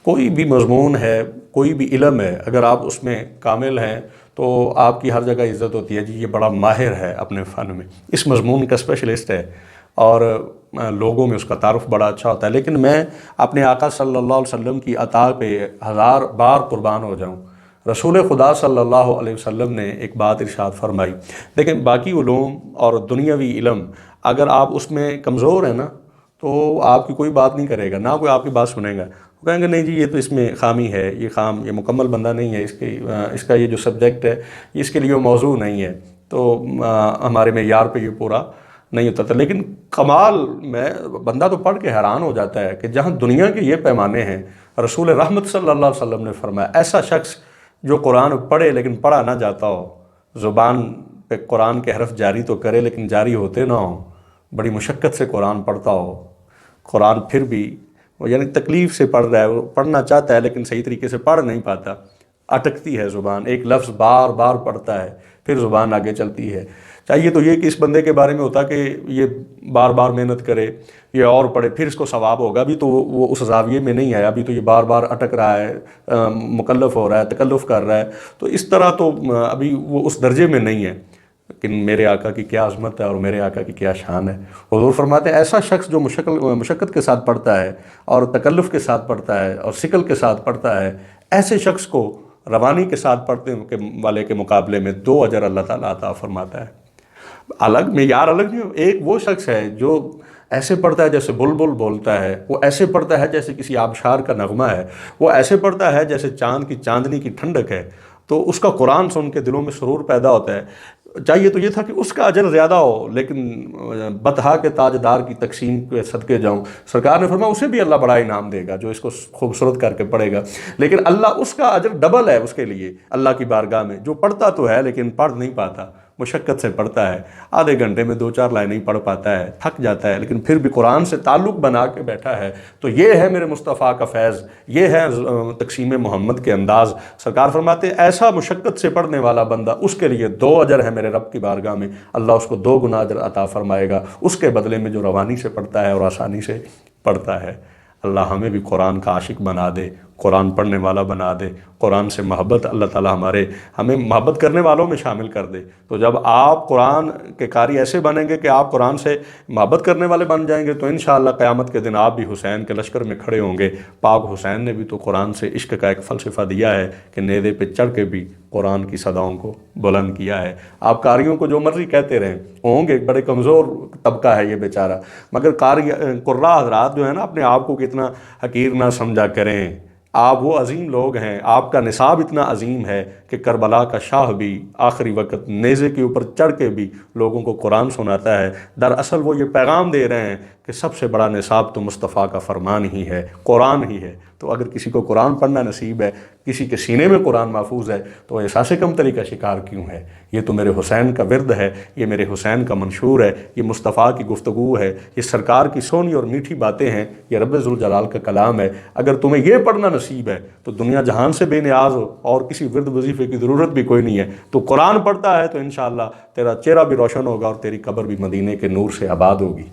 کوئی بھی مضمون ہے، کوئی بھی علم ہے، اگر آپ اس میں کامل ہیں تو آپ کی ہر جگہ عزت ہوتی ہے، جی یہ بڑا ماہر ہے اپنے فن میں، اس مضمون کا اسپیشلسٹ ہے، اور لوگوں میں اس کا تعارف بڑا اچھا ہوتا ہے۔ لیکن میں اپنے آقا صلی اللہ علیہ وسلم کی عطا پہ 1000 بار قربان ہو جاؤں۔ رسول خدا صلی اللہ علیہ وسلم نے ایک بات ارشاد فرمائی، دیکھیں باقی علوم اور دنیاوی علم اگر آپ اس میں کمزور ہیں نا تو آپ کی کوئی بات نہیں کرے گا، نہ کوئی آپ کی بات سنے گا، وہ کہیں گے نہیں جی یہ تو اس میں خامی ہے، یہ مکمل بندہ نہیں ہے، اس کا یہ جو سبجیکٹ ہے اس کے لیے وہ موضوع نہیں ہے، تو ہمارے معیار پہ یہ پورا نہیں ہوتا تھا۔ لیکن کمال میں بندہ تو پڑھ کے حیران ہو جاتا ہے کہ جہاں دنیا کے یہ پیمانے ہیں، رسول رحمت صلی اللہ علیہ وسلم نے فرمایا ایسا شخص جو قرآن پڑھے لیکن پڑھا نہ جاتا ہو، زبان پہ قرآن کے حرف جاری تو کرے لیکن جاری ہوتے نہ ہوں، بڑی مشقت سے قرآن پڑھتا ہو، قرآن پھر بھی وہ یعنی تکلیف سے پڑھ رہا ہے، وہ پڑھنا چاہتا ہے لیکن صحیح طریقے سے پڑھ نہیں پاتا، اٹکتی ہے زبان، ایک لفظ بار بار پڑھتا ہے پھر زبان آگے چلتی ہے۔ چاہیے تو یہ کہ اس بندے کے بارے میں ہوتا کہ یہ بار بار محنت کرے، یہ اور پڑھے پھر اس کو ثواب ہوگا، ابھی تو وہ اس زاویے میں نہیں ہے، ابھی تو یہ بار بار اٹک رہا ہے، مکلف ہو رہا ہے، تکلف کر رہا ہے، تو اس طرح تو ابھی وہ اس درجے میں نہیں ہے۔ لیکن میرے آقا کی کیا عظمت ہے اور میرے آقا کی کیا شان ہے۔ حضور فرماتے ہیں ایسا شخص جو مشقت کے ساتھ پڑھتا ہے اور تکلف کے ساتھ پڑھتا ہے اور ثقل کے ساتھ پڑھتا ہے، ایسے شخص کو روانی کے ساتھ پڑھنے والے کے مقابلے میں 2 اجر اللہ تعالیٰ عطا فرماتا ہے۔ الگ معیار الگ نہیں، ایک وہ شخص ہے جو ایسے پڑھتا ہے جیسے بلبل بولتا ہے، وہ ایسے پڑھتا ہے جیسے کسی آبشار کا نغمہ ہے، وہ ایسے پڑھتا ہے جیسے چاند کی چاندنی کی ٹھنڈک ہے، تو اس کا قرآن سن کے دلوں میں سرور پیدا ہوتا ہے۔ چاہیے تو یہ تھا کہ اس کا اجر زیادہ ہو، لیکن بطحا کے تاجدار کی تقسیم کے صدقے جاؤں، سرکار نے فرمایا اسے بھی اللہ بڑا انعام دے گا جو اس کو خوبصورت کر کے پڑھے گا، لیکن اللہ اس کا اجر ڈبل ہے اس کے لیے اللہ کی بارگاہ میں، جو پڑھتا تو ہے لیکن پڑھ نہیں پاتا، مشقت سے پڑھتا ہے، آدھے گھنٹے میں 2-4 لائنیں ہی پڑھ پاتا ہے، تھک جاتا ہے، لیکن پھر بھی قرآن سے تعلق بنا کے بیٹھا ہے، تو یہ ہے میرے مصطفیٰ کا فیض، یہ ہے تقسیم محمد کے انداز۔ سرکار فرماتے ہیں ایسا مشقت سے پڑھنے والا بندہ، اس کے لیے 2 اجر ہے میرے رب کی بارگاہ میں، اللہ اس کو 2 گنا اجر عطا فرمائے گا اس کے بدلے میں جو روانی سے پڑھتا ہے اور آسانی سے پڑھتا ہے۔ اللہ ہمیں بھی قرآن کا عاشق بنا دے، قرآن پڑھنے والا بنا دے، قرآن سے محبت اللہ تعالیٰ ہمیں محبت کرنے والوں میں شامل کر دے۔ تو جب آپ قرآن کے قاری ایسے بنیں گے کہ آپ قرآن سے محبت کرنے والے بن جائیں گے تو انشاءاللہ قیامت کے دن آپ بھی حسین کے لشکر میں کھڑے ہوں گے۔ پاک حسین نے بھی تو قرآن سے عشق کا ایک فلسفہ دیا ہے کہ نیزے پہ چڑھ کے بھی قرآن کی صداؤں کو بلند کیا ہے۔ آپ قاریوں کو جو مرضی کہتے رہیں، ہوں گے بڑے کمزور طبقہ ہے یہ بیچارہ، مگر قراء حضرات جو ہے نا اپنے آپ کو کتنا حقیر نہ سمجھا کریں، آپ وہ عظیم لوگ ہیں، آپ کا نصاب اتنا عظیم ہے کہ کربلا کا شاہ بھی آخری وقت نیزے کے اوپر چڑھ کے بھی لوگوں کو قرآن سناتا ہے۔ دراصل وہ یہ پیغام دے رہے ہیں کہ سب سے بڑا نصاب تو مصطفیٰ کا فرمان ہی ہے، قرآن ہی ہے۔ تو اگر کسی کو قرآن پڑھنا نصیب ہے، کسی کے سینے میں قرآن محفوظ ہے، تو وہ احساس کمتری کا شکار کیوں ہے؟ یہ تو میرے حسین کا ورد ہے، یہ میرے حسین کا منشور ہے، یہ مصطفیٰ کی گفتگو ہے، یہ سرکار کی سونی اور میٹھی باتیں ہیں، یہ رب ذوالجلال کا کلام ہے۔ اگر تمہیں یہ پڑھنا نصیب ہے تو دنیا جہان سے بے نیاز ہو اور کسی ورد وظیفے کی ضرورت بھی کوئی نہیں ہے، تو قرآن پڑھتا ہے تو انشاءاللہ تیرا چہرہ بھی روشن ہوگا اور تیری قبر بھی مدینے کے نور سے آباد ہوگی۔